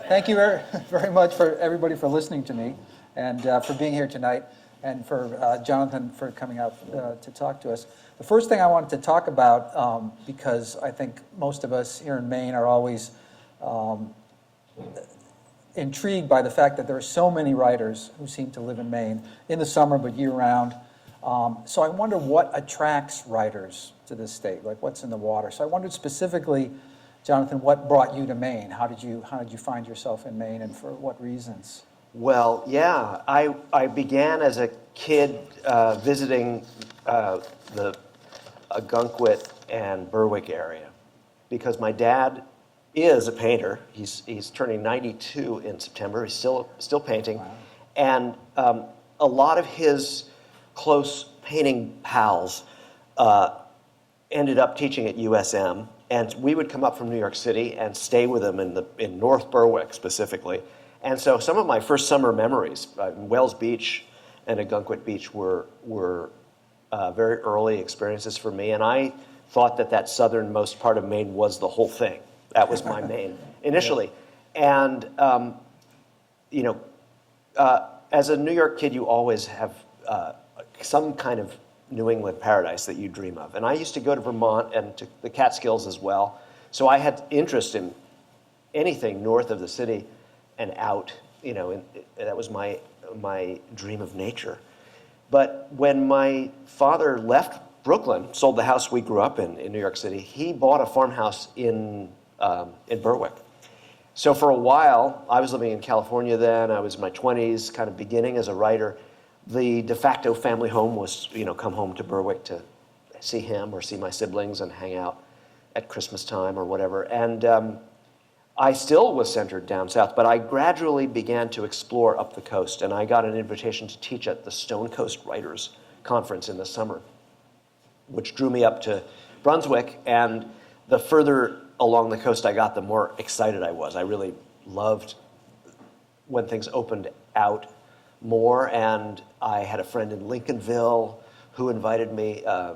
Thank you very, very much for everybody for listening to me and for being here tonight, and for Jonathan for coming out to talk to us. The first thing I wanted to talk about, because I think most of us here in Maine are always intrigued by the fact that there are so many writers who seem to live in Maine in the summer but year-round. So I wonder what attracts writers to this state, like what's in the water. So I wondered specifically, Jonathan, what brought you to Maine? How did you find yourself in Maine, and for what reasons? Well, yeah, I began as a kid visiting the Ogunquit and Berwick area because my dad is a painter. He's turning 92 in September. He's still painting. Wow. And a lot of his close painting pals ended up teaching at USM. And we would come up from New York City and stay with them in North Berwick specifically. And so some of my first summer memories, Wells Beach and Ogunquit Beach were very early experiences for me. And I thought that southernmost part of Maine was the whole thing. That was my Maine initially. And, as a New York kid, you always have some kind of New England paradise that you dream of. And I used to go to Vermont and to the Catskills as well. So I had interest in anything north of the city and out, that was my dream of nature. But when my father left Brooklyn, sold the house we grew up in New York City, he bought a farmhouse in Berwick. So for a while, I was living in California then, I was in my 20s, kind of beginning as a writer. The de facto family home was, come home to Berwick to see him or see my siblings and hang out at Christmas time or whatever. And I still was centered down south, but I gradually began to explore up the coast, and I got an invitation to teach at the Stone Coast Writers Conference in the summer, which drew me up to Brunswick. And the further along the coast I got, the more excited I was. I really loved when things opened out more, and I had a friend in Lincolnville who invited me, a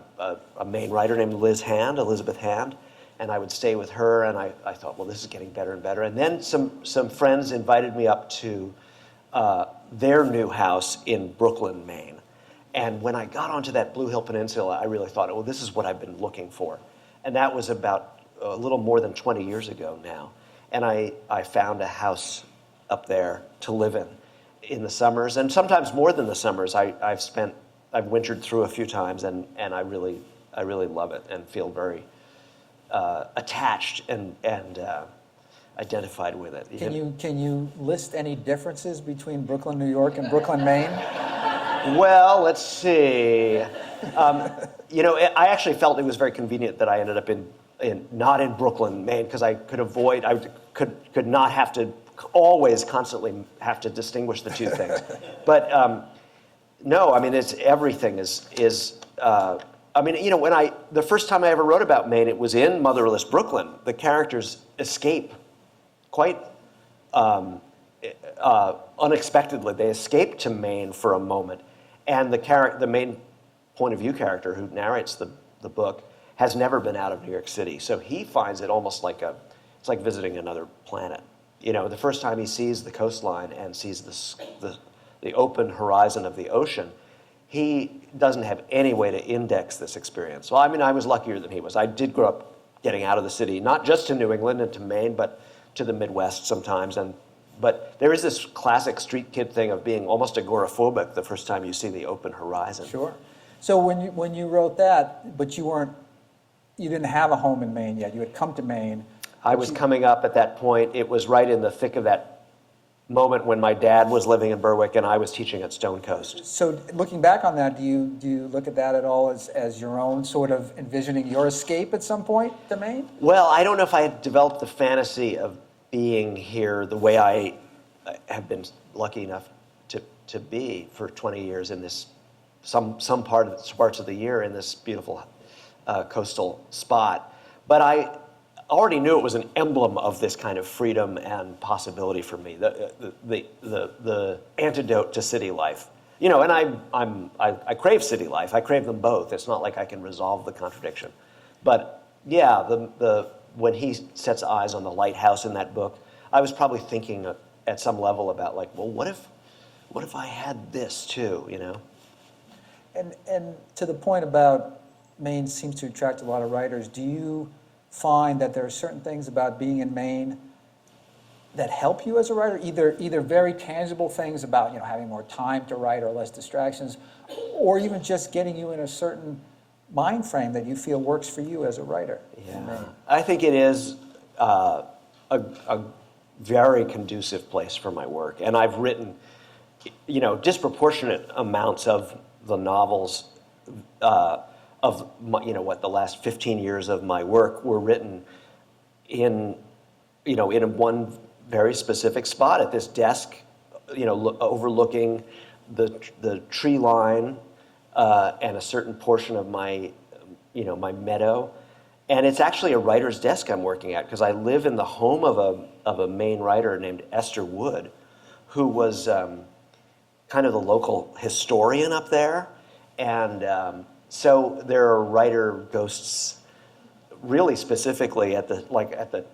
Maine writer named Elizabeth Hand, and I would stay with her, and I thought, well, this is getting better and better. And then some friends invited me up to their new house in Brooklyn, Maine. And when I got onto that Blue Hill Peninsula, I really thought, oh, this is what I've been looking for. And that was about a little more than 20 years ago now. And I found a house up there to live in the summers, and sometimes more than the summers. I've wintered through a few times, and I really love it and feel very attached and identified with it. Can you list any differences between Brooklyn, New York, and Brooklyn, Maine? Well, let's see. I actually felt it was very convenient that I ended up not in Brooklyn, Maine, because I could not have to always constantly have to distinguish the two things. But no, I mean, everything is the first time I ever wrote about Maine, it was in Motherless Brooklyn. The characters escape quite unexpectedly. They escape to Maine for a moment, and the main point of view character who narrates the book has never been out of New York City, so he finds it almost it's like visiting another planet. The first time he sees the coastline and sees the open horizon of the ocean, he doesn't have any way to index this experience. Well, I mean, I was luckier than he was. I did grow up getting out of the city, not just to New England and to Maine, but to the Midwest sometimes. But there is this classic street kid thing of being almost agoraphobic the first time you see the open horizon. Sure. So when you wrote that, but you didn't have a home in Maine yet. You had come to Maine. I was coming up at that point. It was right in the thick of that moment when my dad was living in Berwick and I was teaching at Stone Coast. So looking back on that, do you look at that at all as your own sort of envisioning your escape at some point to Maine? Well, I don't know if I had developed the fantasy of being here the way I have been lucky enough to be for 20 years in this some parts of the year in this beautiful coastal spot. But I already knew it was an emblem of this kind of freedom and possibility for me, the antidote to city life. And I crave city life. I crave them both. It's not like I can resolve the contradiction. But yeah, when he sets eyes on the lighthouse in that book, I was probably thinking at some level about like, well, what if I had this too, you know? And to the point about Maine seems to attract a lot of writers, do you find that there are certain things about being in Maine that help you as a writer, either very tangible things about, you know, having more time to write or less distractions, or even just getting you in a certain mind frame that you feel works for you as a writer in Maine? I think it is a very conducive place for my work, and I've written, you know, disproportionate amounts of the novels of my, you know, what the last 15 years of my work were written in, you know, in one very specific spot at this desk, you know, overlooking the tree line and a certain portion of my, you know, my meadow. And it's actually a writer's desk I'm working at because I live in the home of a Maine writer named Esther Wood, who was kind of the local historian up there. And so there are writer ghosts really specifically at the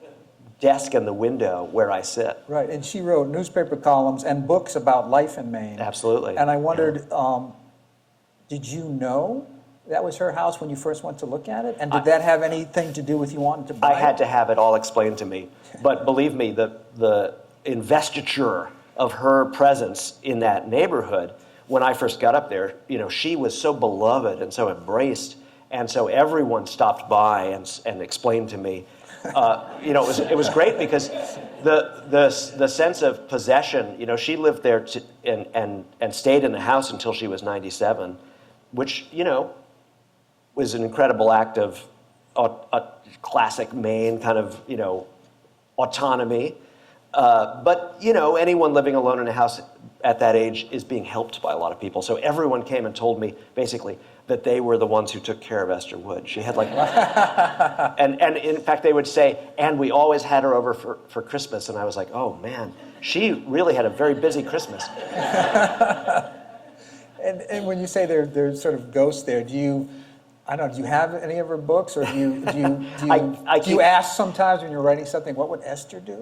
desk and the window where I sit. Right, and she wrote newspaper columns and books about life in Maine. Absolutely. And I wondered, did you know that was her house when you first went to look at it? And did that have anything to do with you wanting to buy it? I had to have it all explained to me. But believe me, the investiture of her presence in that neighborhood, when I first got up there, you know, she was so beloved and so embraced. And so everyone stopped by and explained to me. You know, it was great because the sense of possession, you know, she lived there and stayed in the house until she was 97, which, you know, was an incredible act of a classic Maine kind of, you know, autonomy. But, you know, anyone living alone in a house at that age is being helped by a lot of people. So everyone came and told me, basically, that they were the ones who took care of Esther Wood. She had like, and in fact, they would say, and we always had her over for Christmas. And I was like, oh man, she really had a very busy Christmas. And when you say there's sort of ghosts there, do you have any of her books, or do you ask sometimes when you're writing something, what would Esther do?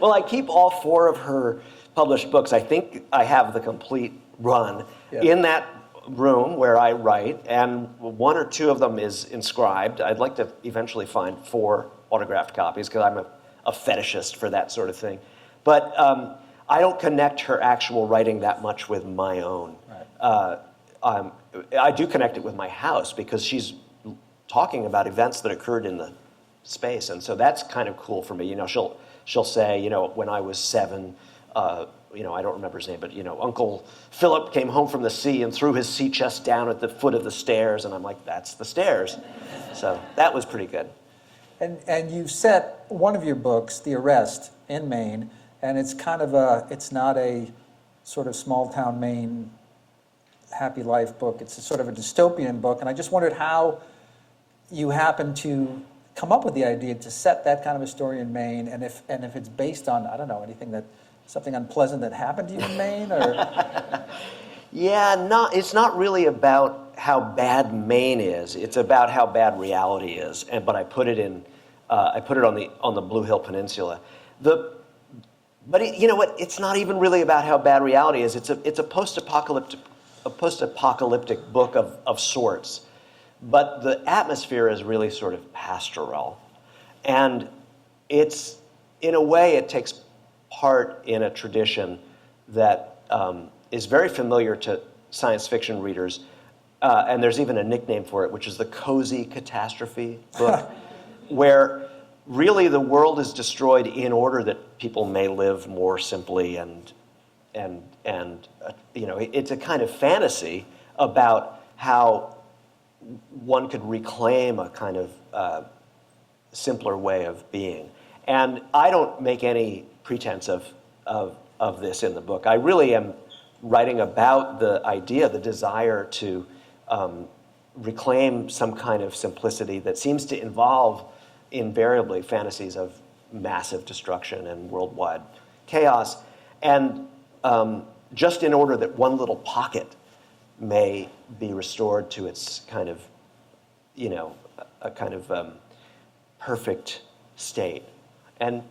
Well, I keep all 4 of her published books. I think I have the complete run in that room where I write, and 1 or 2 of them is inscribed. I'd like to eventually find 4 autographed copies because I'm a fetishist for that sort of thing. But I don't connect her actual writing that much with my own. Right. I do connect it with my house because she's talking about events that occurred in the space, and so that's kind of cool for me. You know, she'll say, you know, when I was 7, you know, I don't remember his name, but, you know, Uncle Philip came home from the sea and threw his sea chest down at the foot of the stairs, and I'm like, that's the stairs. So that was pretty good. And you've set one of your books, The Arrest, in Maine, and it's kind of it's not a sort of small town Maine happy life book. It's a sort of a dystopian book, and I just wondered how you happened to come up with the idea to set that kind of a story in Maine, and if it's based on, I don't know, something unpleasant that happened to you in Maine, or? Yeah, it's not really about how bad Maine is. It's about how bad reality is. But I put it on the Blue Hill Peninsula. But you know what? It's not even really about how bad reality is. It's a post-apocalyptic book of sorts. But the atmosphere is really sort of pastoral, and it's, in a way, it takes part in a tradition that is very familiar to science fiction readers, and there's even a nickname for it, which is the cozy catastrophe book, where really the world is destroyed in order that people may live more simply, and you know, it's a kind of fantasy about how one could reclaim a kind of simpler way of being. And I don't make any pretense of this in the book. I really am writing about the idea, the desire to reclaim some kind of simplicity that seems to involve invariably fantasies of massive destruction and worldwide chaos, and just in order that one little pocket may be restored to its kind of, you know, a kind of perfect state. And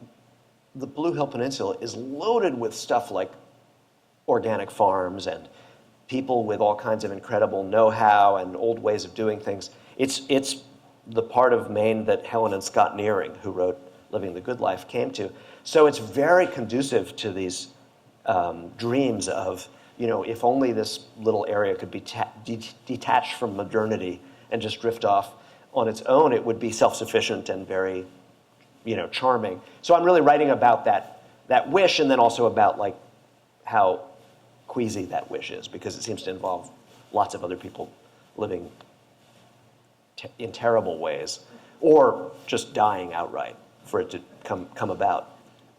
the Blue Hill Peninsula is loaded with stuff like organic farms and people with all kinds of incredible know-how and old ways of doing things. It's the part of Maine that Helen and Scott Nearing, who wrote Living the Good Life, came to. So it's very conducive to these dreams of, if only this little area could be detached from modernity and just drift off on its own, it would be self-sufficient and very, charming. So I'm really writing about that wish, and then also about like how queasy that wish is, because it seems to involve lots of other people living in terrible ways, or just dying outright for it to come about.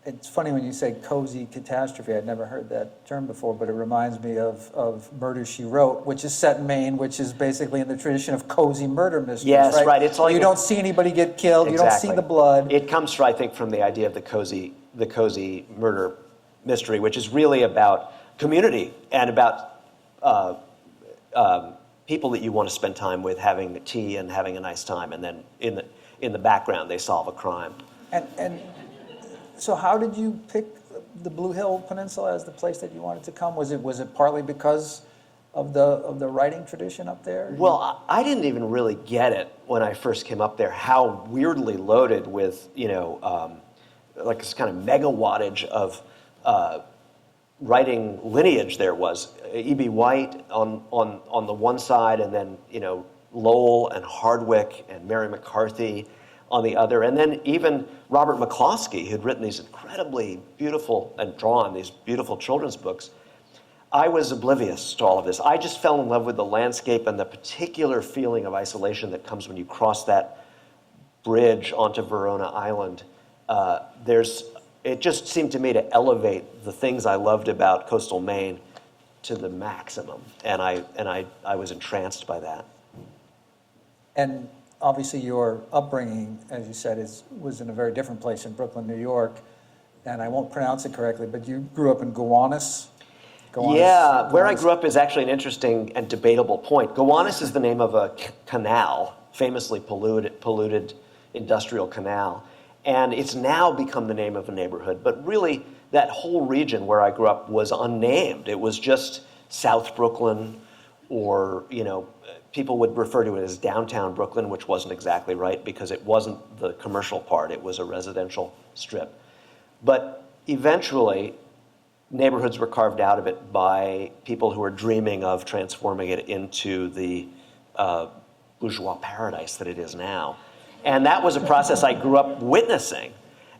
It's funny when you say cozy catastrophe. I'd never heard that term before, but it reminds me of Murder, She Wrote, which is set in Maine, which is basically in the tradition of cozy murder mysteries. Yes, right. It's like you don't see anybody get killed. Exactly. You don't see the blood. It comes, I think, from the idea of the cozy murder mystery, which is really about community and about people that you want to spend time with, having tea and having a nice time, and then in the background they solve a crime. And so how did you pick the Blue Hill Peninsula as the place that you wanted to come? Was it partly because of the writing tradition up there? Well, I didn't even really get it when I first came up there, how weirdly loaded with, like this kind of megawattage of writing lineage there was. E.B. White on the one side, and then, Lowell and Hardwick and Mary McCarthy on the other, and then even Robert McCloskey, who'd written these incredibly beautiful and drawn these beautiful children's books. I was oblivious to all of this. I just fell in love with the landscape and the particular feeling of isolation that comes when you cross that bridge onto Verona Island. It just seemed to me to elevate the things I loved about coastal Maine to the maximum, and I was entranced by that. And obviously your upbringing, as you said, was in a very different place in Brooklyn, New York, and I won't pronounce it correctly, but you grew up in Gowanus? Yeah, where I grew up is actually an interesting and debatable point. Gowanus is the name of a canal, famously polluted industrial canal, and it's now become the name of a neighborhood, but really that whole region where I grew up was unnamed. It was just South Brooklyn, or, people would refer to it as downtown Brooklyn, which wasn't exactly right because it wasn't the commercial part, it was a residential strip. But eventually, neighborhoods were carved out of it by people who were dreaming of transforming it into the bourgeois paradise that it is now. And that was a process I grew up witnessing.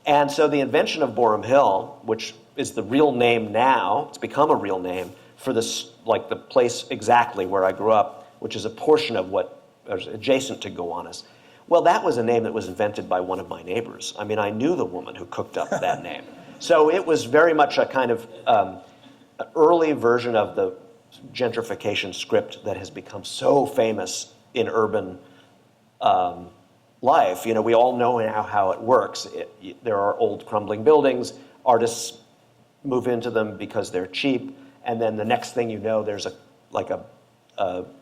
And so the invention of Boerum Hill, which is the real name now, it's become a real name for this, like the place exactly where I grew up, which is a portion of what is adjacent to Gowanus. Well, that was a name that was invented by one of my neighbors. I mean, I knew the woman who cooked up that name. So it was very much a kind of an early version of the gentrification script that has become so famous in urban life. We all know now how it works. There are old crumbling buildings, artists move into them because they're cheap, and then the next thing you know, there's a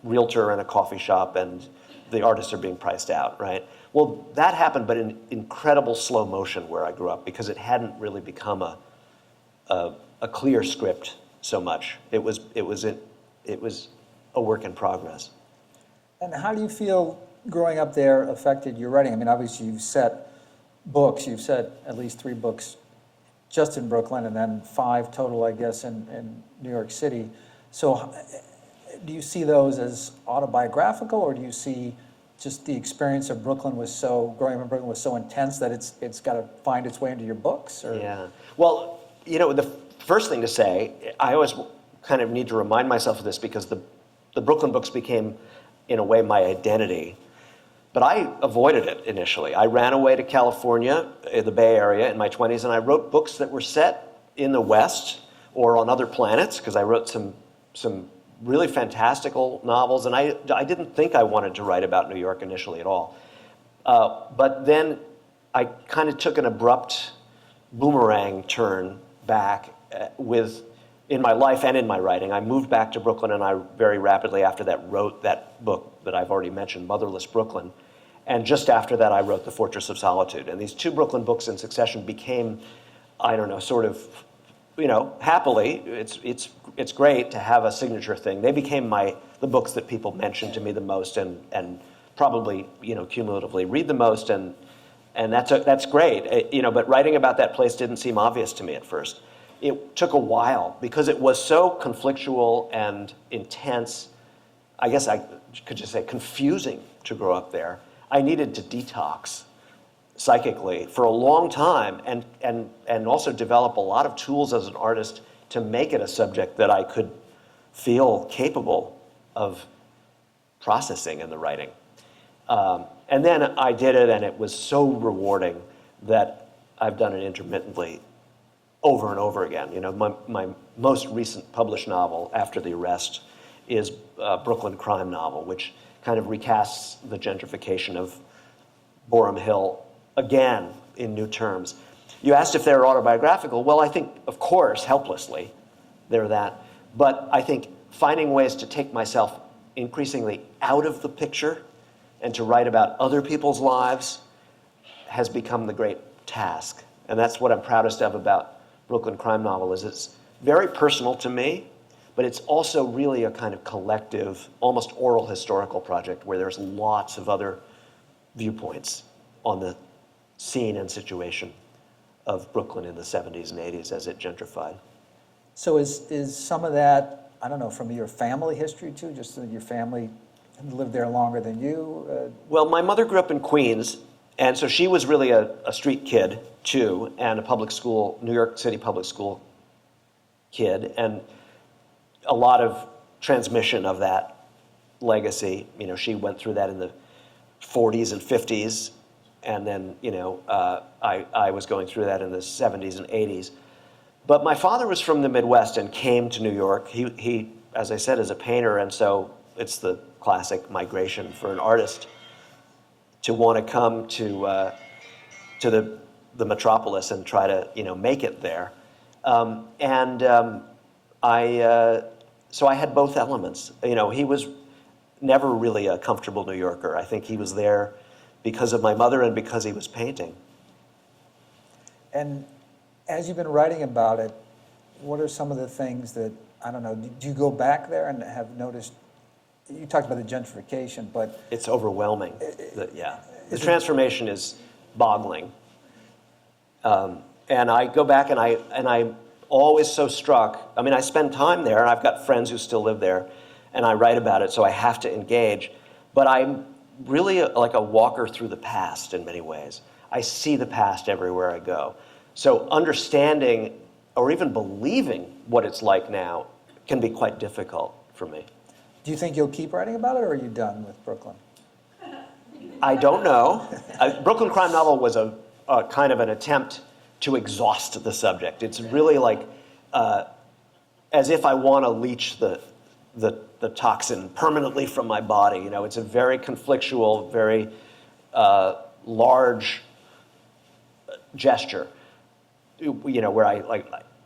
realtor and a coffee shop, and the artists are being priced out, right? Well, that happened, but in incredible slow motion where I grew up, because it hadn't really become a clear script so much. It was a work in progress. And how do you feel growing up there affected your writing? I mean, obviously you've set at least 3 books just in Brooklyn, and then 5 total, I guess, in New York City. So do you see those as autobiographical, or do you see just the experience of growing up in Brooklyn was so intense that it's got to find its way into your books? Or? Yeah. Well, the first thing to say, I always kind of need to remind myself of this, because the Brooklyn books became, in a way, my identity. But I avoided it initially. I ran away to California, in the Bay Area, in my 20s, and I wrote books that were set in the West or on other planets, because I wrote some really fantastical novels, and I didn't think I wanted to write about New York initially at all. But then I kind of took an abrupt boomerang turn back in my life and in my writing. I moved back to Brooklyn, and I very rapidly after that wrote that book that I've already mentioned, Motherless Brooklyn. And just after that, I wrote The Fortress of Solitude. And these 2 Brooklyn books in succession became I don't know, sort of, happily, it's great to have a signature thing. They became the books that people mentioned to me the most and probably, cumulatively read the most, and that's great. But writing about that place didn't seem obvious to me at first. It took a while because it was so conflictual and intense. I guess I could just say confusing to grow up there. I needed to detox psychically for a long time and also develop a lot of tools as an artist to make it a subject that I could feel capable of processing in the writing. And then I did it, and it was so rewarding that I've done it intermittently over and over again. My most recent published novel after the arrest is a Brooklyn crime novel, which kind of recasts the gentrification of Boerum Hill again in new terms. You asked if they're autobiographical. Well, I think, of course, helplessly, they're that. But I think finding ways to take myself increasingly out of the picture and to write about other people's lives has become the great task. And that's what I'm proudest of about Brooklyn Crime Novel, is it's very personal to me, but it's also really a kind of collective, almost oral historical project where there's lots of other viewpoints on the scene and situation of Brooklyn in the 70s and 80s as it gentrified. So is some of that, I don't know, from your family history too, just that your family lived there longer than you? Well, my mother grew up in Queens, and so she was really a street kid too, and a public school, New York City public school kid, and a lot of transmission of that legacy. She went through that in the 40s and 50s, and then, I was going through that in the 70s and 80s. But my father was from the Midwest and came to New York. He, as I said, is a painter, and so it's the classic migration for an artist to want to come to the metropolis and try to, make it there. So I had both elements. He was never really a comfortable New Yorker. I think he was there because of my mother and because he was painting. And as you've been writing about it, what are some of the things that, I don't know, do you go back there and have noticed, you talked about the gentrification, but... It's overwhelming, yeah. The transformation is boggling. And I go back and I'm always so struck. I mean, I spend time there, and I've got friends who still live there, and I write about it, so I have to engage. But I'm really like a walker through the past in many ways. I see the past everywhere I go. So understanding or even believing what it's like now can be quite difficult for me. Do you think you'll keep writing about it, or are you done with Brooklyn? I don't know. Brooklyn Crime Novel was a kind of an attempt to exhaust the subject. It's really like as if I want to leach the toxin permanently from my body. It's a very conflictual, very large gesture. Where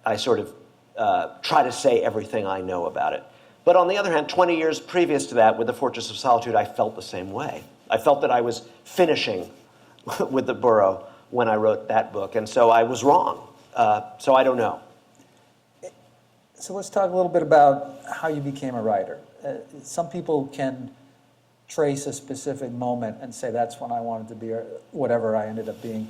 I sort of try to say everything I know about it. But on the other hand, 20 years previous to that, with The Fortress of Solitude, I felt the same way. I felt that I was finishing with the borough when I wrote that book, and so I was wrong. So I don't know. So let's talk a little bit about how you became a writer. Some people can trace a specific moment and say, that's when I wanted to be, whatever I ended up being.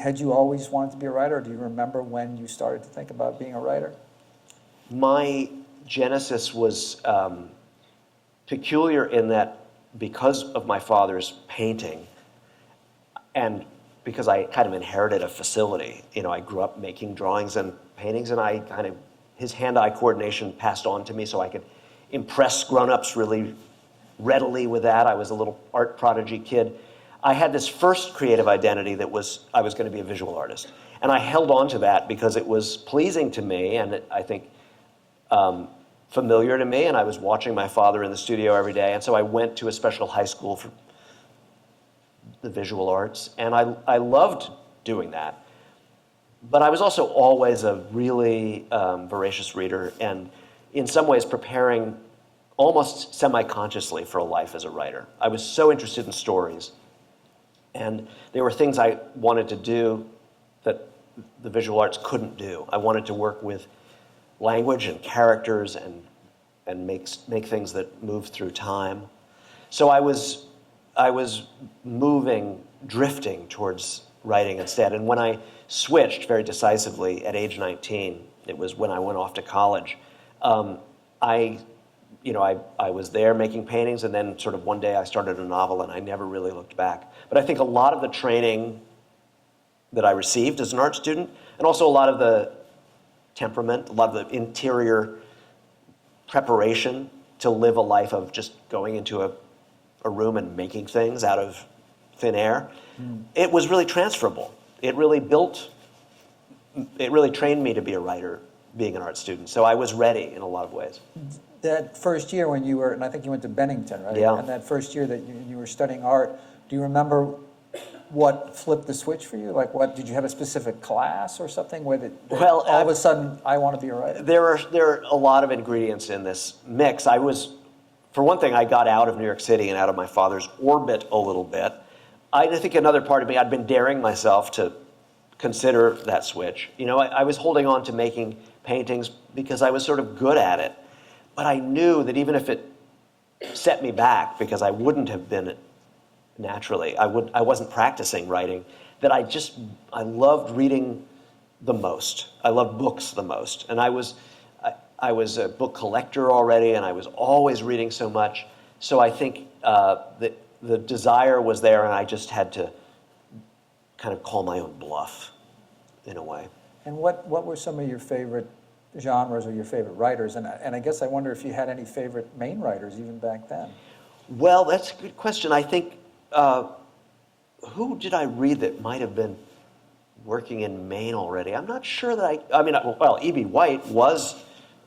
Had you always wanted to be a writer, or do you remember when you started to think about being a writer? My genesis was peculiar in that because of my father's painting, and because I kind of inherited a facility, I grew up making drawings and paintings, and his hand-eye coordination passed on to me so I could impress grown-ups really readily with that. I was a little art prodigy kid. I had this first creative identity that I was going to be a visual artist. And I held on to that because it was pleasing to me, and I think familiar to me, and I was watching my father in the studio every day, and so I went to a special high school for the visual arts, and I loved doing that. But I was also always a really voracious reader, and in some ways preparing almost semi-consciously for a life as a writer. I was so interested in stories, and there were things I wanted to do that the visual arts couldn't do. I wanted to work with language and characters and make things that move through time. So I was drifting towards writing instead. And when I switched very decisively at age 19, it was when I went off to college, I was there making paintings, and then sort of one day I started a novel, and I never really looked back. But I think a lot of the training that I received as an art student, and also a lot of the temperament, a lot of the interior preparation to live a life of just going into a room and making things out of thin air, it was really transferable. It really trained me to be a writer, being an art student. So I was ready in a lot of ways. That first year when you were, and I think you went to Bennington, right? Yeah. And that first year that you were studying art, do you remember what flipped the switch for you? Like, what, did you have a specific class or something where all of a sudden, I want to be a writer? There are a lot of ingredients in this mix. For one thing, I got out of New York City and out of my father's orbit a little bit. I think another part of me, I'd been daring myself to consider that switch. I was holding on to making paintings because I was sort of good at it. But I knew that even if it set me back, because I wouldn't have been naturally, I wasn't practicing writing, that I loved reading the most. I loved books the most. And I was a book collector already, and I was always reading so much. So I think that the desire was there, and I just had to kind of call my own bluff in a way. And what were some of your favorite genres or your favorite writers? And I guess I wonder if you had any favorite Maine writers even back then. Well, that's a good question. I think, who did I read that might have been working in Maine already? I'm not sure that E.B. White was,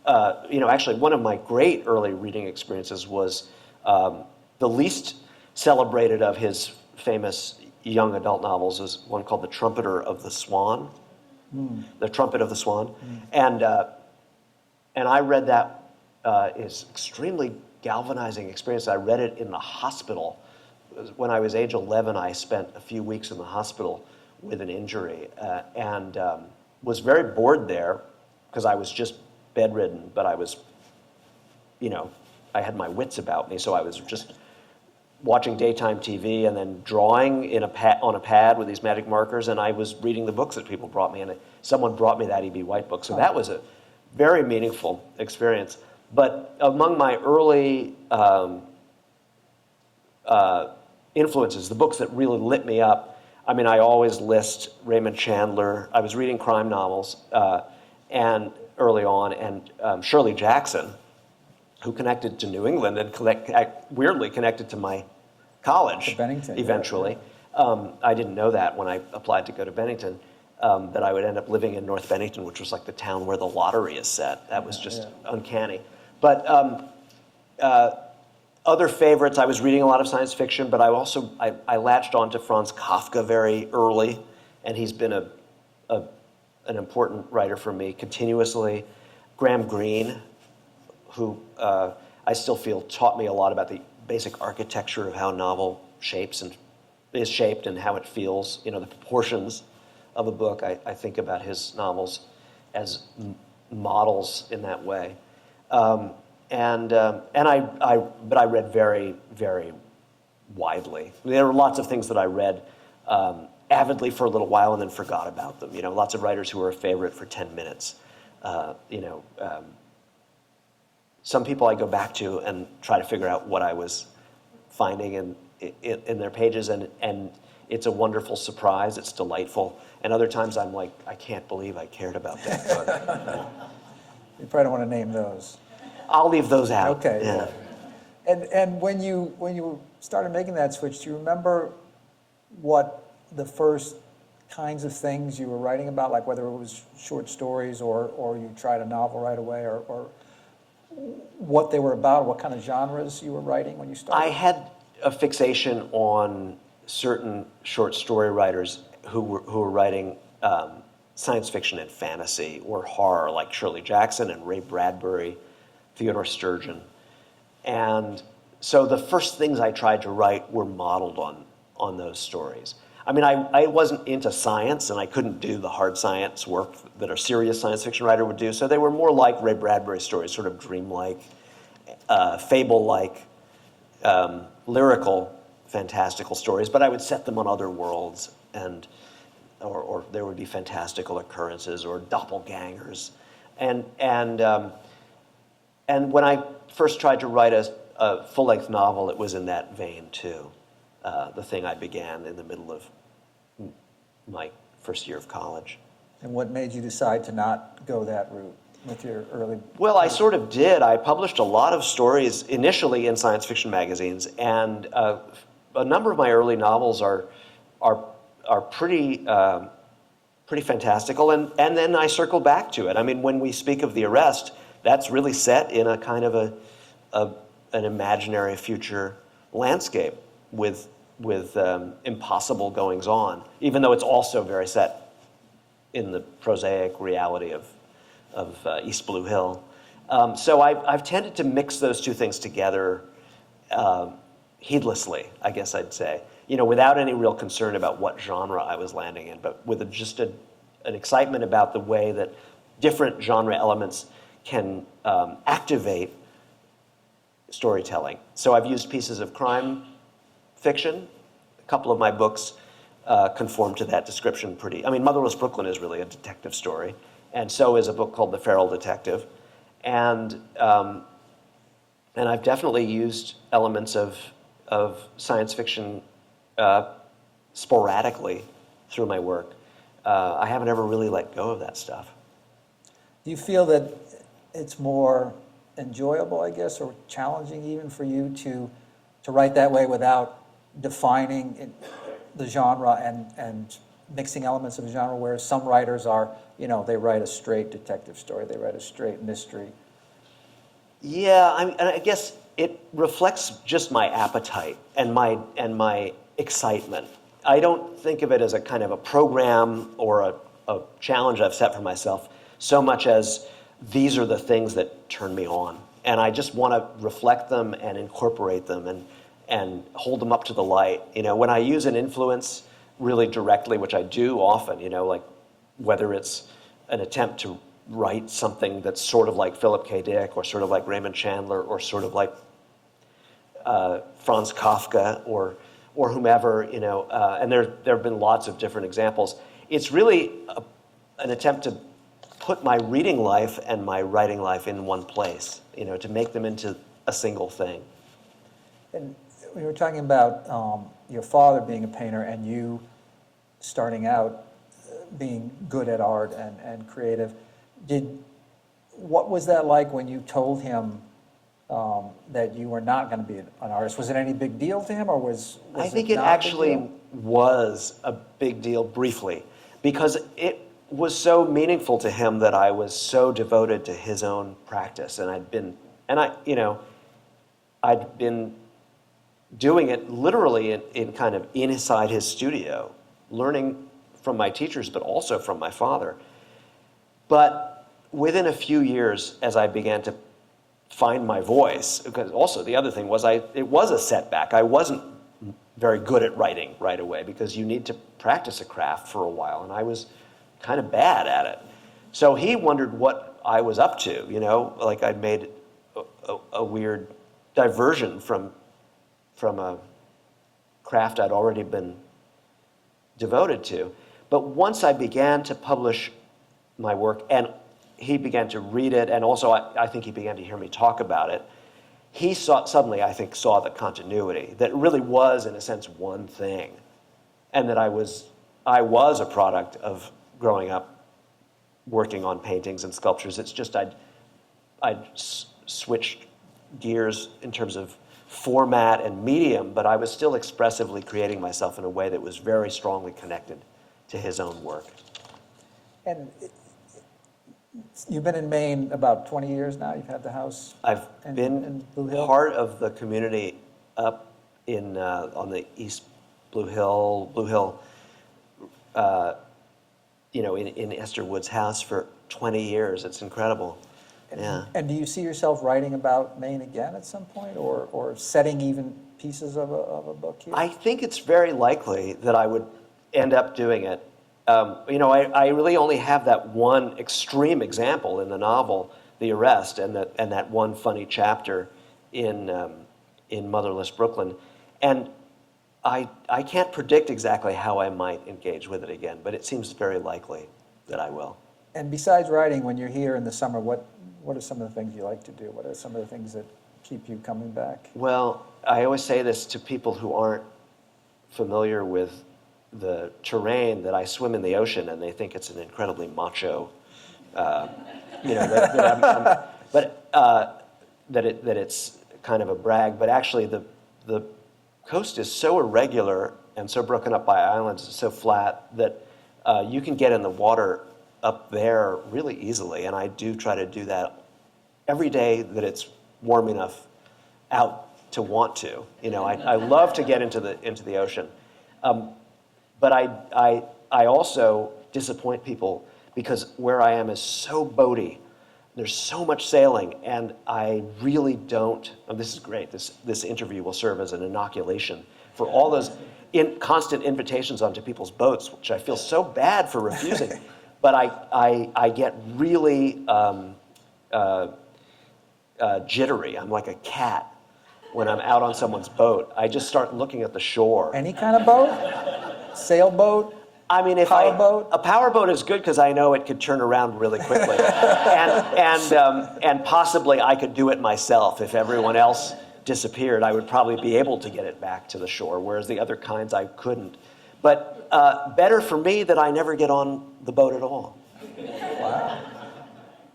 actually one of my great early reading experiences was the least celebrated of his famous young adult novels is one called The Trumpeter of the Swan. The Trumpet of the Swan. And I read that, is extremely galvanizing experience. I read it in the hospital. When I was age 11, I spent a few weeks in the hospital with an injury and was very bored there because I was just bedridden, but I was, I had my wits about me, so I was just watching daytime TV and then drawing on a pad with these magic markers, and I was reading the books that people brought me, and someone brought me that E.B. White book. So that was a very meaningful experience. But among my early influences, the books that really lit me up, I always list Raymond Chandler. I was reading crime novels and early on, and Shirley Jackson, who connected to New England and weirdly connected to my college to Bennington, eventually. Yeah. I didn't know that when I applied to go to Bennington, that I would end up living in North Bennington, which was like the town where the lottery is set. That was just uncanny. But other favorites, I was reading a lot of science fiction, but I latched on to Franz Kafka very early, and he's been an important writer for me continuously. Graham Greene, who I still feel taught me a lot about the basic architecture of how a novel is shaped and how it feels, the proportions of a book. I think about his novels as models in that way. But I read very, very widely. There were lots of things that I read avidly for a little while and then forgot about them. Lots of writers who were a favorite for 10 minutes. Some people I go back to and try to figure out what I was finding in their pages, and it's a wonderful surprise. It's delightful. And other times I'm like, I can't believe I cared about that book. You probably don't want to name those. I'll leave those out. Okay. Yeah. And when you started making that switch, do you remember what the first kinds of things you were writing about, like whether it was short stories or you tried a novel right away, or what they were about, what kind of genres you were writing when you started? I had a fixation on certain short story writers who were writing science fiction and fantasy or horror, like Shirley Jackson and Ray Bradbury, Theodore Sturgeon. And so the first things I tried to write were modeled on those stories. I mean, I wasn't into science, and I couldn't do the hard science work that a serious science fiction writer would do. So they were more like Ray Bradbury stories, sort of dreamlike, fable-like, lyrical, fantastical stories. But I would set them on other worlds, and or there would be fantastical occurrences or doppelgangers, and when I first tried to write a full-length novel, it was in that vein too. The thing I began in the middle of my first year of college. And what made you decide to not go that route with your early? Well, I sort of did. I published a lot of stories initially in science fiction magazines, and a number of my early novels are pretty fantastical. And then I circled back to it. I mean, when we speak of The Arrest, that's really set in a kind of an imaginary future landscape with impossible goings on, even though it's also very set in the prosaic reality of East Blue Hill. So I've tended to mix those two things together heedlessly, I guess I'd say, without any real concern about what genre I was landing in, but with just an excitement about the way that different genre elements can activate storytelling. So I've used pieces of crime fiction. A couple of my books conform to that description pretty. I mean, Motherless Brooklyn is really a detective story, and so is a book called The Feral Detective. And I've definitely used elements of science fiction sporadically through my work. I haven't ever really let go of that stuff. Do you feel that it's more enjoyable, I guess, or challenging even for you to write that way without defining the genre and mixing elements of the genre, whereas some writers are, they write a straight detective story, they write a straight mystery? Yeah, I guess it reflects just my appetite and my excitement. I don't think of it as a kind of a program or a challenge I've set for myself, so much as these are the things that turn me on. And I just want to reflect them and incorporate them and hold them up to the light. When I use an influence really directly, which I do often, like whether it's an attempt to write something that's sort of like Philip K. Dick or sort of like Raymond Chandler or sort of like Franz Kafka or whomever, and there have been lots of different examples. It's really an attempt to put my reading life and my writing life in one place, to make them into a single thing. And we were talking about your father being a painter and you starting out being good at art and creative. What was that like when you told him that you were not going to be an artist? Was it any big deal to him, or was I think it it not actually a big deal? was a big deal briefly, because it was so meaningful to him that I was so devoted to his own practice, and I'd been doing it literally in kind of inside his studio, learning from my teachers, but also from my father. But within a few years, as I began to find my voice, because also the other thing was it was a setback. I wasn't very good at writing right away because you need to practice a craft for a while, and I was kind of bad at it. So he wondered what I was up to, like I'd made a weird diversion from a craft I'd already been devoted to. But once I began to publish my work, and he began to read it, and also I think he began to hear me talk about it, he suddenly, I think, saw the continuity, that it really was, in a sense, one thing, and that I was a product of growing up working on paintings and sculptures. It's just I'd switched gears in terms of format and medium, but I was still expressively creating myself in a way that was very strongly connected to his own work. And you've been in Maine about 20 years now? You've had the house I've in been Blue Hill? part of the community up in on the East Blue Hill, in Esther Wood's house for 20 years. It's incredible. Yeah. And do you see yourself writing about Maine again at some point, or setting even pieces of a book here? I think it's very likely that I would end up doing it. I really only have that one extreme example in the novel, The Arrest, and that one funny chapter in Motherless Brooklyn. And I can't predict exactly how I might engage with it again, but it seems very likely that I will. And besides writing, when you're here in the summer, what are some of the things you like to do? What are some of the things that keep you coming back? Well, I always say this to people who aren't familiar with the terrain, that I swim in the ocean, and they think it's an incredibly macho, that it's kind of a brag. But actually, the coast is so irregular and so broken up by islands, so flat that you can get in the water up there really easily. And I do try to do that every day that it's warm enough out to want to. I love to get into the ocean. But I also disappoint people because where I am is so boaty. There's so much sailing, and I really don't. Oh, this is great. This interview will serve as an inoculation for all those constant invitations onto people's boats, which I feel so bad for refusing. But I get really jittery. I'm like a cat when I'm out on someone's boat. I just start looking at the shore. Any kind of boat? Sailboat? I mean, Powerboat? A powerboat is good because I know it could turn around really quickly, and possibly I could do it myself. If everyone else disappeared, I would probably be able to get it back to the shore, whereas the other kinds I couldn't. But better for me that I never get on the boat at all. Wow.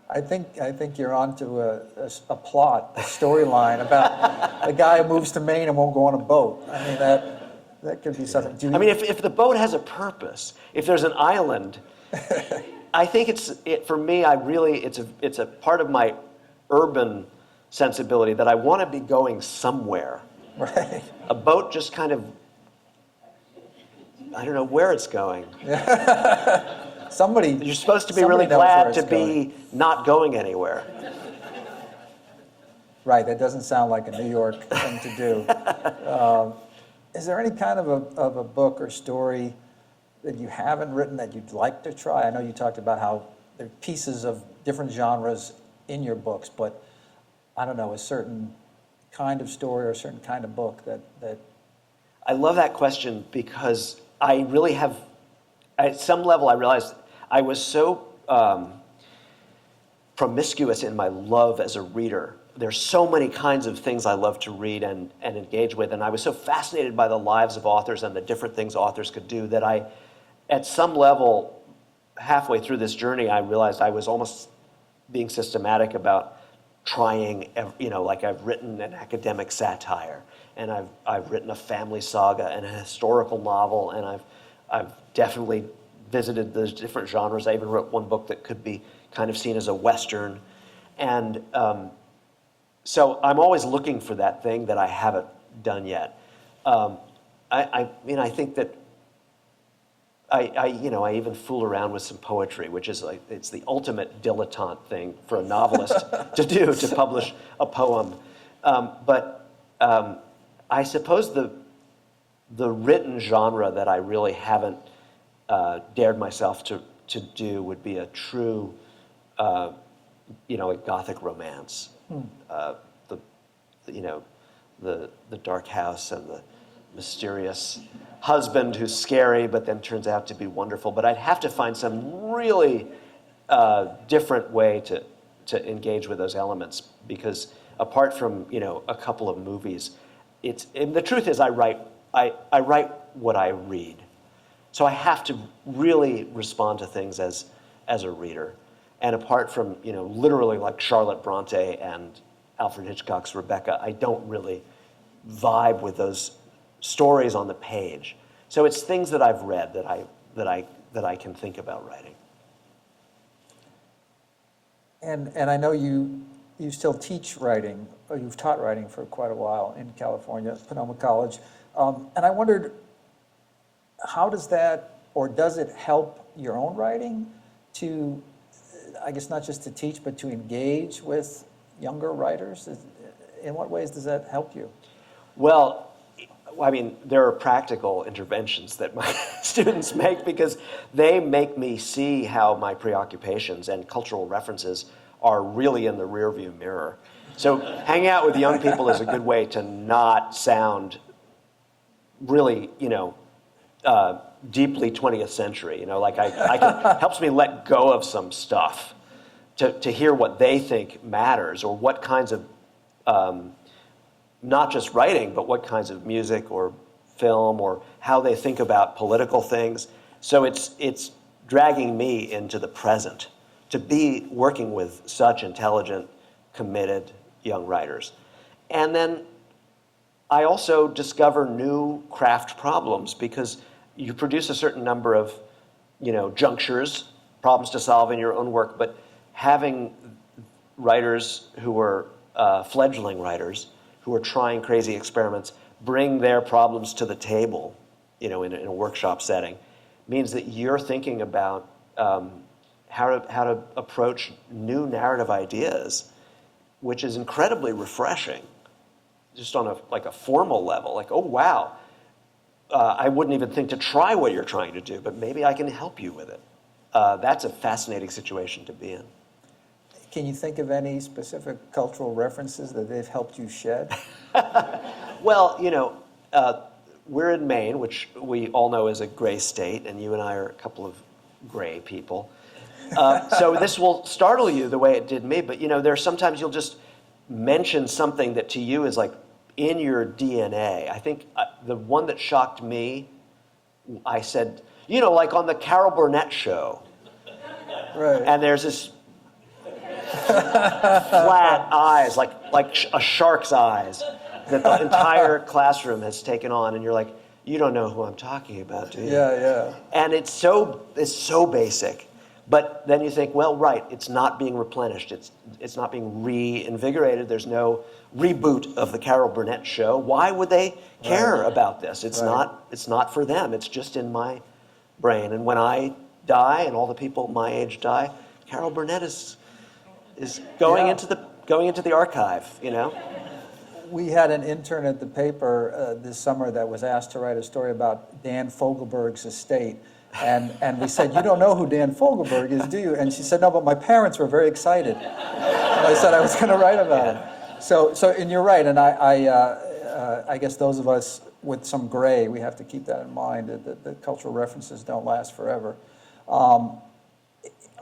I think you're onto a plot, a storyline about a guy who moves to Maine and won't go on a boat. I mean, that could be something. I mean, if the boat has a purpose, if there's an island, I think for me. It's a part of my urban sensibility that I want to be going somewhere. Right. A boat just kind of, I don't know where it's going. You're supposed to be really glad to be not going anywhere. Right. That doesn't sound like a New York thing to do. Is there any kind of a book or story that you haven't written that you'd like to try? I know you talked about how there are pieces of different genres in your books, but I don't know, a certain kind of story or a certain kind of book that... I love that question because I really have, at some level I realized I was so promiscuous in my love as a reader. There's so many kinds of things I love to read and engage with, and I was so fascinated by the lives of authors and the different things authors could do that I, at some level, halfway through this journey, I realized I was almost being systematic about trying, like I've written an academic satire, and I've written a family saga and a historical novel, and I've definitely visited those different genres. I even wrote one book that could be kind of seen as a Western, and so I'm always looking for that thing that I haven't done yet. I think that I even fool around with some poetry, which is like, it's the ultimate dilettante thing for a novelist to do, to publish a poem. But I suppose the written genre that I really haven't dared myself to do would be a true, a Gothic romance. The dark house and the mysterious husband who's scary but then turns out to be wonderful. But I'd have to find some really different way to engage with those elements, because apart from a couple of movies, and the truth is I write what I read. So I have to really respond to things as a reader. And apart from, literally like Charlotte Bronte and Alfred Hitchcock's Rebecca, I don't really vibe with those stories on the page. So it's things that I've read that I can think about writing. And I know you still teach writing, or you've taught writing for quite a while in California, Sonoma College. And I wondered, how does that, or does it help your own writing to, I guess not just to teach, but to engage with younger writers? In what ways does that help you? Well, I mean, there are practical interventions that my students make because they make me see how my preoccupations and cultural references are really in the rearview mirror. So hanging out with young people is a good way to not sound really, deeply 20th century. Like helps me let go of some stuff to hear what they think matters, or what kinds of not just writing, but what kinds of music or film, or how they think about political things. So it's dragging me into the present to be working with such intelligent, committed young writers. And then I also discover new craft problems, because you produce a certain number of, junctures, problems to solve in your own work, but having writers who are fledgling writers who are trying crazy experiments bring their problems to the table, in a workshop setting, means that you're thinking about how to approach new narrative ideas, which is incredibly refreshing, just on a formal level. Like, oh wow, I wouldn't even think to try what you're trying to do, but maybe I can help you with it. That's a fascinating situation to be in. Can you think of any specific cultural references that they've helped you shed? Well, we're in Maine, which we all know is a gray state, and you and I are a couple of gray people. So this will startle you the way it did me, but there's sometimes you'll just mention something that to you is like in your DNA. I think the one that shocked me, I said, like on the Carol Burnett show. Right. And there's this flat eyes, like a shark's eyes, that the entire classroom has taken on, and you're like, you don't know who I'm talking about, do you? Yeah. And it's so basic, but then you think, well, right, it's not being replenished, it's not being reinvigorated. There's no reboot of the Carol Burnett show. Why would they care about this? It's not for them. It's just in my brain. And when I die, and all the people my age die, Carol Burnett is going into the archive, We had an intern at the paper this summer that was asked to write a story about Dan Fogelberg's estate. And we said, you don't know who Dan Fogelberg is, do you? And she said, no, but my parents were very excited. And I said I was going to write about it. So, and you're right. And I guess those of us with some gray, we have to keep that in mind, that the cultural references don't last forever.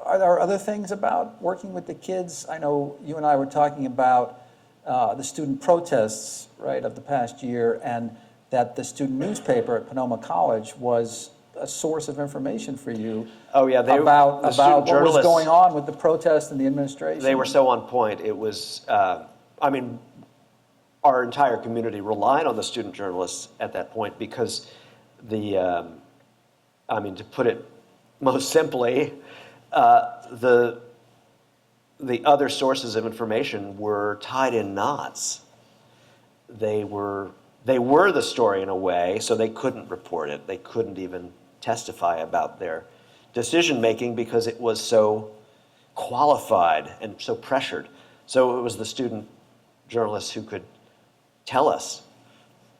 Are there other things about working with the kids? I know you and I were talking about the student protests, right, of the past year, and that the student newspaper at Sonoma College was a source of information for you. Oh yeah, about what was going on with the protest and the administration. They were so on point. It was, our entire community relied on the student journalists at that point, because to put it most simply, the other sources of information were tied in knots. They were the story in a way, so they couldn't report it. They couldn't even testify about their decision making because it was so qualified and so pressured. So it was the student journalists who could tell us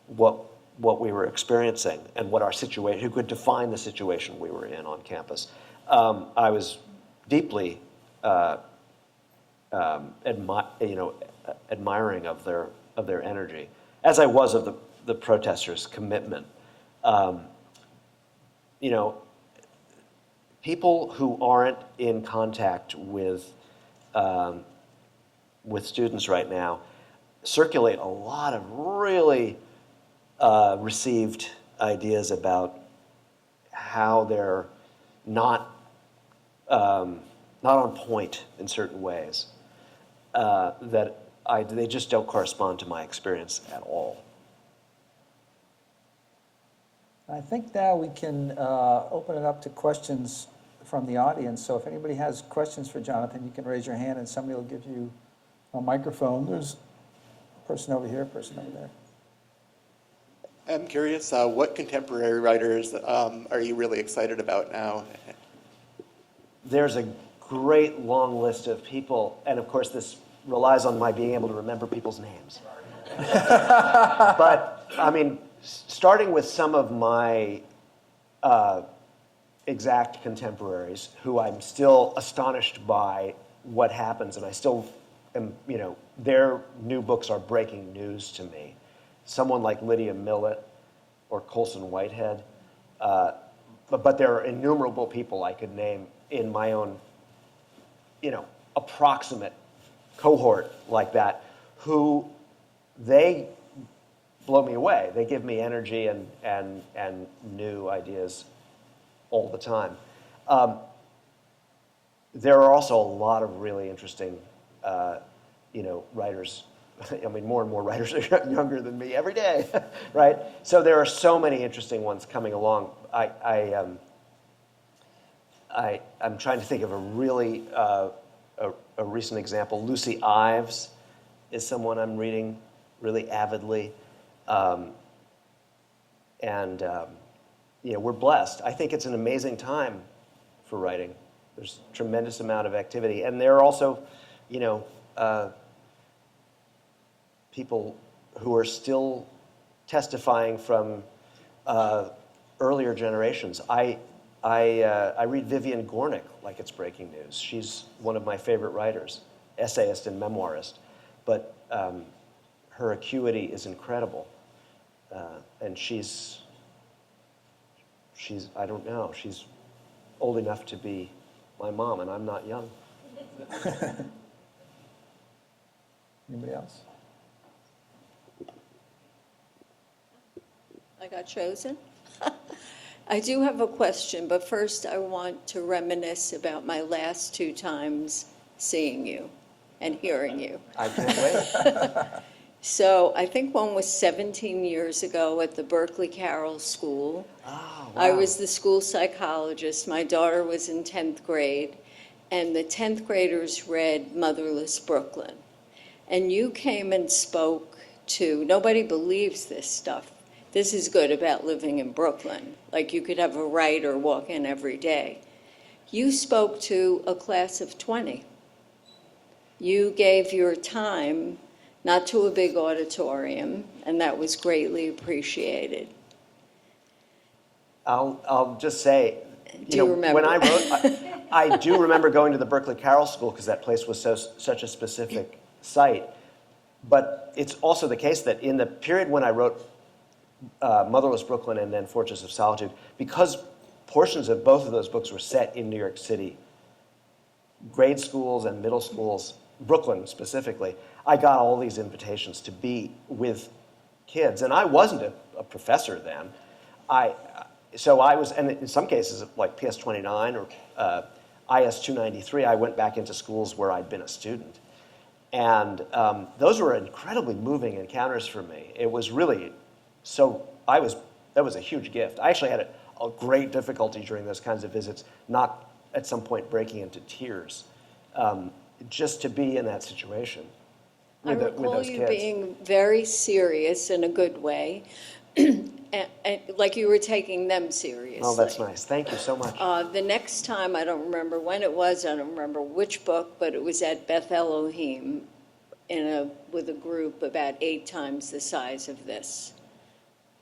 what we were experiencing and what our situation, who could define the situation we were in on campus. I was deeply admiring of their energy, as I was of the protesters' commitment. People who aren't in contact with students right now circulate a lot of really received ideas about how they're not on point in certain ways, they just don't correspond to my experience at all. I think now we can open it up to questions from the audience. So if anybody has questions for Jonathan, you can raise your hand and somebody will give you a microphone. There's a person over here, a person over there. I'm curious, what contemporary writers are you really excited about now? There's a great long list of people, and of course this relies on my being able to remember people's names. But, starting with some of my exact contemporaries who I'm still astonished by what happens, and I still am, their new books are breaking news to me. Someone like Lydia Millett or Colson Whitehead, but there are innumerable people I could name in my own, approximate cohort like that, who they blow me away. They give me energy and new ideas all the time. There are also a lot of really interesting, writers. I mean, more and more writers are younger than me every day, right? So there are so many interesting ones coming along. I'm trying to think of a really a recent example. Lucy Ives is someone I'm reading really avidly, we're blessed. I think it's an amazing time for writing. There's a tremendous amount of activity, and there are also, people who are still testifying from earlier generations. I read Vivian Gornick like it's breaking news. She's one of my favorite writers, essayist and memoirist, but her acuity is incredible, and she's I don't know, she's old enough to be my mom, and I'm not young. Anybody else? I got chosen. I do have a question, but first I want to reminisce about my last 2 times seeing you and hearing you. I can't wait. So I think one was 17 years ago at the Berkeley Carroll School. Oh, wow. I was the school psychologist. My daughter was in 10th grade, and the 10th graders read Motherless Brooklyn. And you came and spoke to, nobody believes this stuff. This is good about living in Brooklyn. Like you could have a writer walk in every day. You spoke to a class of 20. You gave your time, not to a big auditorium, and that was greatly appreciated. I'll just say, Do you remember? when I wrote, I do remember going to the Berkeley Carroll School because that place was such a specific site. But it's also the case that in the period when I wrote Motherless Brooklyn and then Fortress of Solitude, because portions of both of those books were set in New York City, grade schools and middle schools, Brooklyn specifically, I got all these invitations to be with kids. And I wasn't a professor then. So I was, and in some cases, like PS 29 or IS 293, I went back into schools where I'd been a student. And those were incredibly moving encounters for me. It was really, that was a huge gift. I actually had a great difficulty during those kinds of visits, not at some point breaking into tears, just to be in that situation with recall those you kids. being very serious in a good way, and like you were taking them seriously. Oh, that's nice. Thank you so much. The next time, I don't remember when it was, I don't remember which book, but it was at Beth Elohim with a group about 8 times the size of this.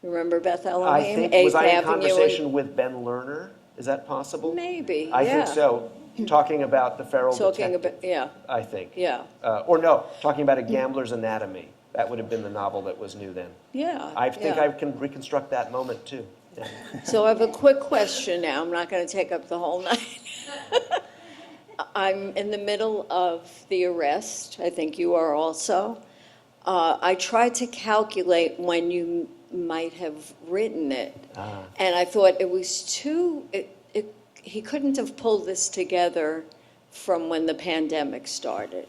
Remember Beth Elohim? I think, was I in conversation with Ben Lerner? Is that possible? Maybe, I yeah. think so. Talking about the feral Talking detective, about, yeah, I think. yeah, Or no, talking about A Gambler's Anatomy. That would have been the novel that was new then. yeah. I think yeah. I can reconstruct that moment too. Yeah. So I have a quick question now. I'm not going to take up the whole night. I'm in the middle of the arrest. I think you are also. I tried to calculate when you might have written it. And I thought it was he couldn't have pulled this together from when the pandemic started.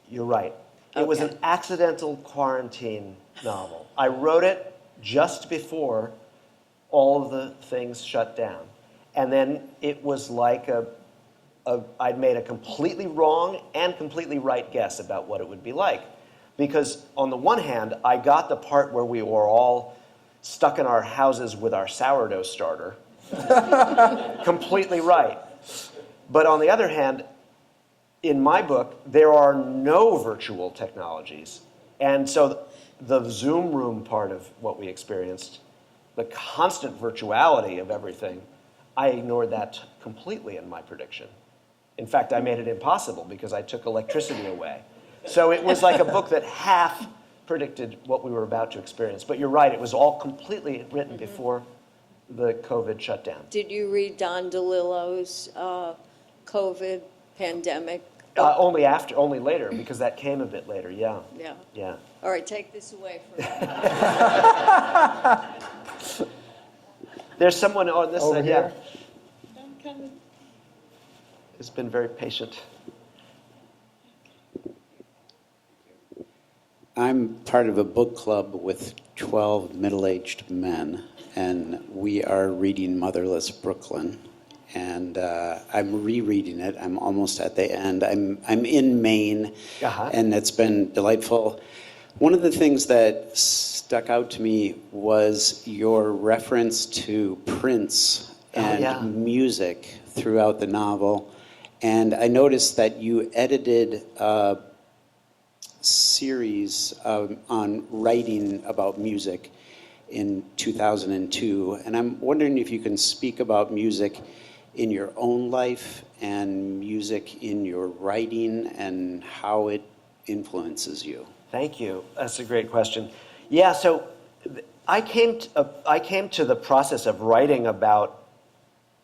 You're right. It was an accidental quarantine novel. I wrote it just before all of the things shut down. And then it was like I'd made a completely wrong and completely right guess about what it would be like. Because on the one hand, I got the part where we were all stuck in our houses with our sourdough starter completely right. But on the other hand, in my book, there are no virtual technologies. And so the Zoom room part of what we experienced, the constant virtuality of everything, I ignored that completely in my prediction. In fact, I made it impossible because I took electricity away. So it was like a book that half predicted what we were about to experience. But you're right, it was all completely written before the COVID shutdown. Did you read Don DeLillo's COVID pandemic? Only later, because that came a bit later, yeah. Yeah. Yeah. All right, take this away from me. There's someone on this Over side, here. yeah. Has been very patient. I'm part of a book club with 12 middle-aged men, and we are reading Motherless Brooklyn. And I'm rereading it. I'm almost at the end. I'm in Maine, and it's been delightful. One of the things that stuck out to me was your reference to Prince and music throughout the novel. And I noticed that you edited a series on writing about music in 2002. And I'm wondering if you can speak about music in your own life and music in your writing and how it influences you. Thank you. That's a great question. Yeah, so I came to the process of writing about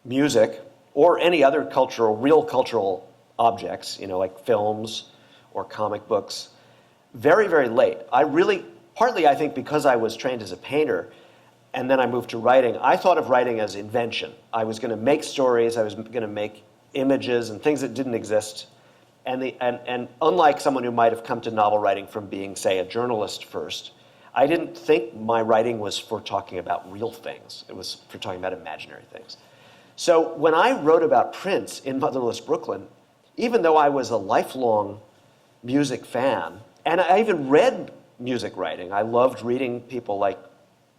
music or any other real cultural objects, like films or comic books, very, very late. Partly I think because I was trained as a painter, and then I moved to writing, I thought of writing as invention. I was going to make stories, I was going to make images and things that didn't exist. And unlike someone who might have come to novel writing from being, say, a journalist first, I didn't think my writing was for talking about real things. It was for talking about imaginary things. So when I wrote about Prince in Motherless Brooklyn, even though I was a lifelong music fan, and I even read music writing, I loved reading people like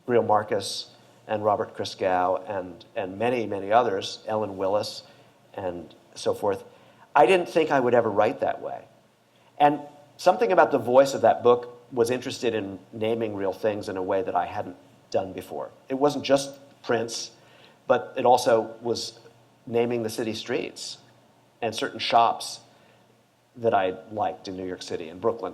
Greil Marcus and Robert Christgau and many, many others, Ellen Willis and so forth, I didn't think I would ever write that way. And something about the voice of that book was interested in naming real things in a way that I hadn't done before. It wasn't just Prince, but it also was naming the city streets and certain shops that I liked in New York City and Brooklyn.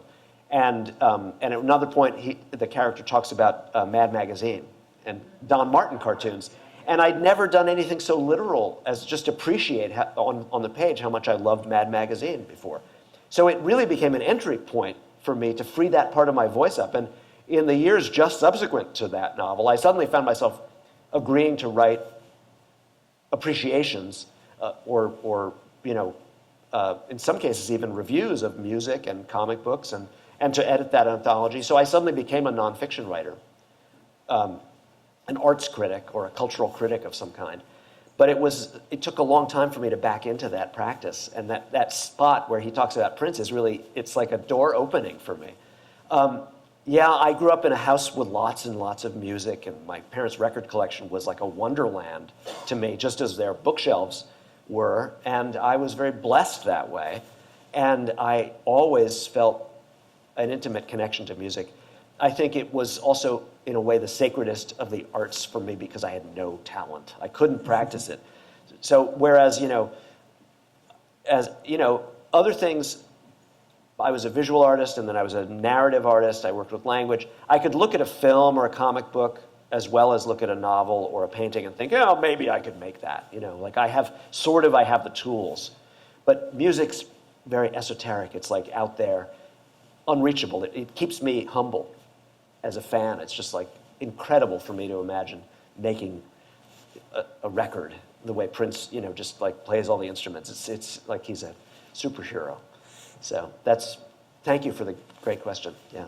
And at another point, the character talks about Mad Magazine and Don Martin cartoons. And I'd never done anything so literal as just appreciate on the page how much I loved Mad Magazine before. So it really became an entry point for me to free that part of my voice up. And in the years just subsequent to that novel, I suddenly found myself agreeing to write appreciations or in some cases even reviews of music and comic books and to edit that anthology. So I suddenly became a nonfiction writer, an arts critic or a cultural critic of some kind. But it took a long time for me to back into that practice. And that spot where he talks about Prince is really, it's like a door opening for me. I grew up in a house with lots and lots of music, and my parents' record collection was like a wonderland to me, just as their bookshelves were. And I was very blessed that way. And I always felt an intimate connection to music. I think it was also, in a way, the sacredest of the arts for me because I had no talent. I couldn't practice it. So whereas, other things, I was a visual artist and then I was a narrative artist. I worked with language. I could look at a film or a comic book as well as look at a novel or a painting and think, oh, maybe I could make that. I have the tools. But music's very esoteric. It's like out there, unreachable. It keeps me humble as a fan. It's just like incredible for me to imagine making a record the way Prince, just like plays all the instruments. It's like he's a superhero. So thank you for the great question. Yeah.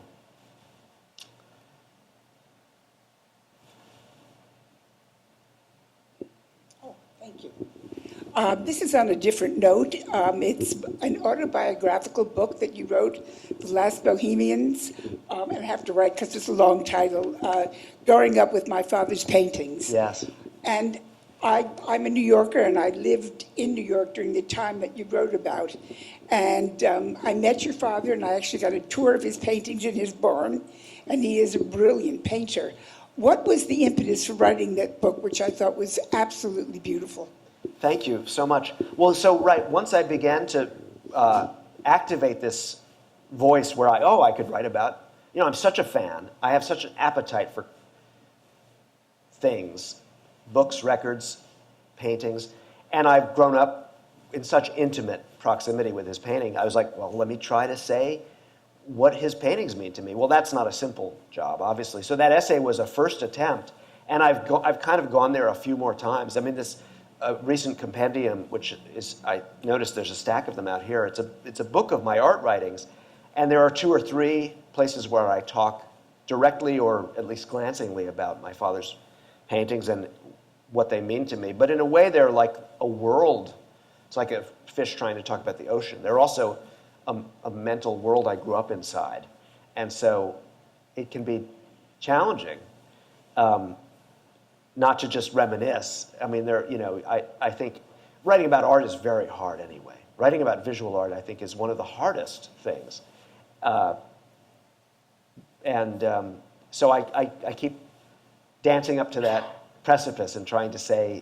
Oh, thank you. This is on a different note. It's an autobiographical book that you wrote, The Last Bohemians, and I have to write because it's a long title, Growing Up with My Father's Paintings. Yes. And I'm a New Yorker, and I lived in New York during the time that you wrote about. And I met your father, and I actually got a tour of his paintings in his barn, and he is a brilliant painter. What was the impetus for writing that book, which I thought was absolutely beautiful? Thank you so much. Well, so right, once I began to activate this voice where I could write about, I'm such a fan. I have such an appetite for things, books, records, paintings, and I've grown up in such intimate proximity with his painting. I was like, well, let me try to say what his paintings mean to me. Well, that's not a simple job, obviously. So that essay was a first attempt, and I've kind of gone there a few more times. I mean, this recent compendium, which is, I noticed there's a stack of them out here. It's a book of my art writings, and there are 2 or 3 places where I talk directly or at least glancingly about my father's paintings and what they mean to me. But in a way, they're like a world. It's like a fish trying to talk about the ocean. They're also a mental world I grew up inside. And so it can be challenging not to just reminisce. I mean, I think writing about art is very hard anyway. Writing about visual art, I think, is one of the hardest things. So I keep dancing up to that precipice and trying to say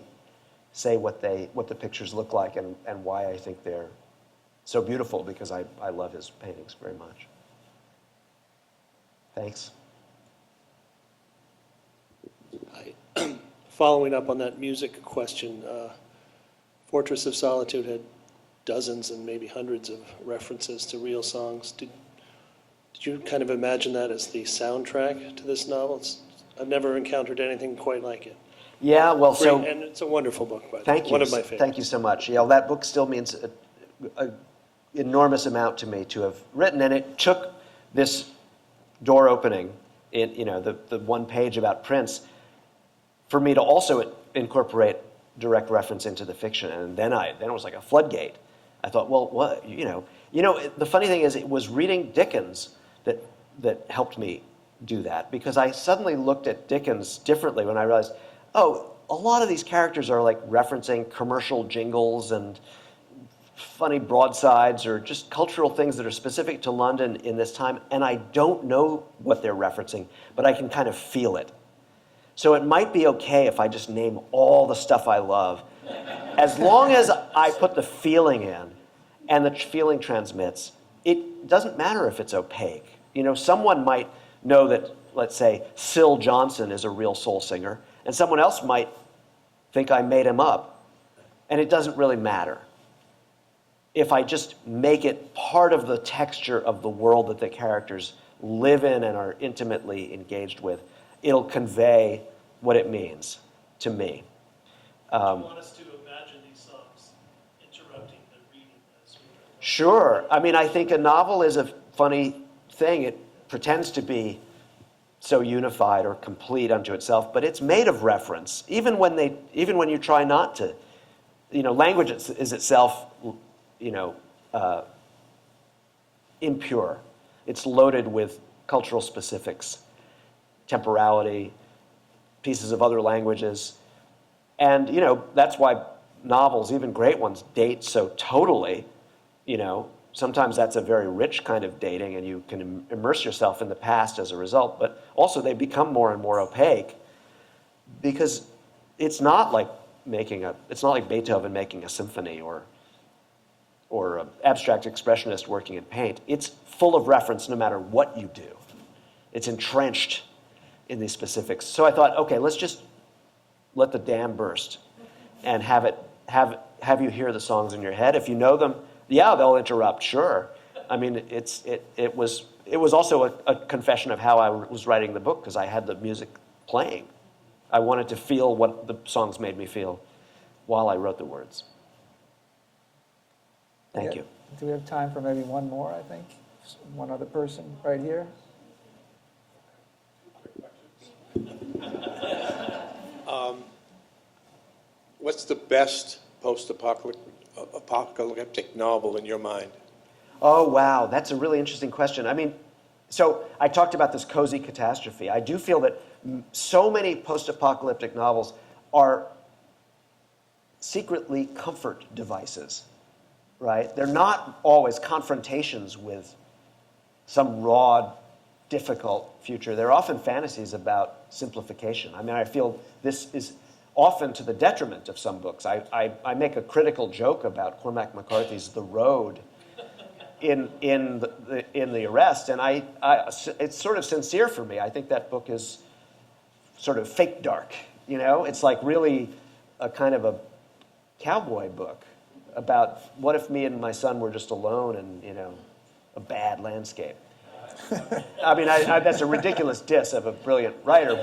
what the pictures look like and why I think they're so beautiful, because I love his paintings very much. Thanks. Following up on that music question, Fortress of Solitude had dozens and maybe hundreds of references to real songs. Did you kind of imagine that as the soundtrack to this novel? I've never encountered anything quite like it. Yeah, well, so... And it's a wonderful book, by the way. Thank you. One of my favorites. Thank you so much. Yeah, that book still means an enormous amount to me to have written, and it took this door opening, the one page about Prince, for me to also incorporate direct reference into the fiction, and then it was like a floodgate. I thought, well, what, the funny thing is, it was reading Dickens that helped me do that, because I suddenly looked at Dickens differently when I realized, a lot of these characters are like referencing commercial jingles and funny broadsides or just cultural things that are specific to London in this time, and I don't know what they're referencing, but I can kind of feel it. So it might be okay if I just name all the stuff I love, as long as I put the feeling in and the feeling transmits. It doesn't matter if it's opaque. Someone might know that, let's say, Syl Johnson is a real soul singer, and someone else might think I made him up, and it doesn't really matter. If I just make it part of the texture of the world that the characters live in and are intimately engaged with, it'll convey what it means to me. Do you want us to imagine these songs interrupting the reading as we go? Sure. I mean, I think a novel is a funny thing. It pretends to be so unified or complete unto itself, but it's made of reference. Even when you try not to, language is itself, impure. It's loaded with cultural specifics, temporality, pieces of other languages, and that's why novels, even great ones, date so totally. Sometimes that's a very rich kind of dating, and you can immerse yourself in the past as a result, but also they become more and more opaque, because it's not like Beethoven making a symphony or an abstract expressionist working in paint. It's full of reference no matter what you do. It's entrenched in these specifics. So I thought, okay, let's just let the dam burst and have you hear the songs in your head. If you know them, yeah, they'll interrupt, sure. I mean, it was also a confession of how I was writing the book, because I had the music playing. I wanted to feel what the songs made me feel while I wrote the words. Thank you. Do we have time for maybe one more, I think? One other person right here? What's the best post-apocalyptic novel in your mind? Oh, wow. That's a really interesting question. I mean, so I talked about this cozy catastrophe. I do feel that so many post-apocalyptic novels are secretly comfort devices, right? They're not always confrontations with some raw, difficult future. They're often fantasies about simplification. I mean, I feel this is often to the detriment of some books. I make a critical joke about Cormac McCarthy's The Road in the Arrest, and it's sort of sincere for me. I think that book is sort of fake dark, you know? It's like really a kind of a cowboy book about what if me and my son were just alone and, you know, a bad landscape. I mean, that's a ridiculous diss of a brilliant writer,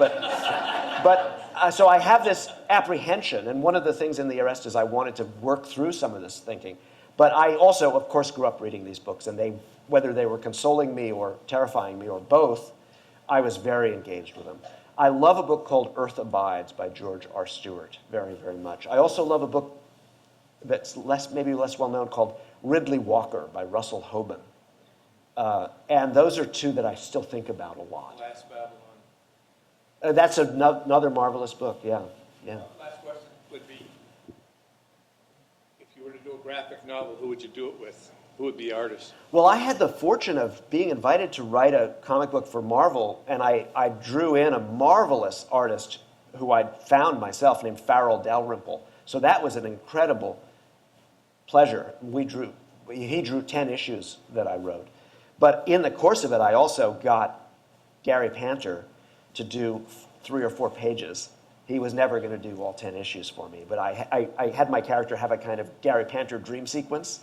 so I have this apprehension, and one of the things in The Arrest is I wanted to work through some of this thinking. But I also, of course, grew up reading these books, and whether they were consoling me or terrifying me or both, I was very engaged with them. I love a book called Earth Abides by George R. Stewart very, very much. I also love a book that's maybe less well-known called Ridley Walker by Russell Hoban. And those are two that I still think about a lot. Last Babylon. That's another marvelous book, yeah. Last question would be, if you were to do a graphic novel, who would you do it with? Who would be the artist? Well, I had the fortune of being invited to write a comic book for Marvel, and I drew in a marvelous artist who I'd found myself named Farrell Dalrymple. So that was an incredible pleasure. He drew 10 issues that I wrote. But in the course of it, I also got Gary Panter to do 3 or 4 pages. He was never going to do all 10 issues for me, but I had my character have a kind of Gary Panter dream sequence.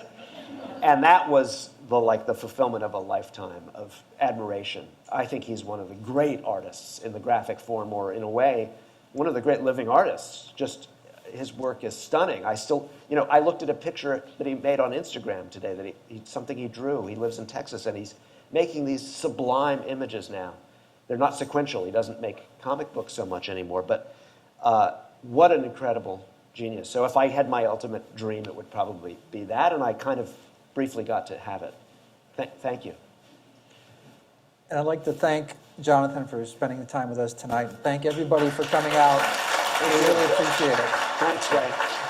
And that was the fulfillment of a lifetime of admiration. I think he's one of the great artists in the graphic form, or in a way, one of the great living artists. Just his work is stunning. I looked at a picture that he made on Instagram today, that something he drew. He lives in Texas, and he's making these sublime images now. They're not sequential. He doesn't make comic books so much anymore, but what an incredible genius. So if I had my ultimate dream, it would probably be that, and I kind of briefly got to have it. Thank you. And I'd like to thank Jonathan for spending the time with us tonight. Thank everybody for coming out. We really appreciate it. Thanks, Ray.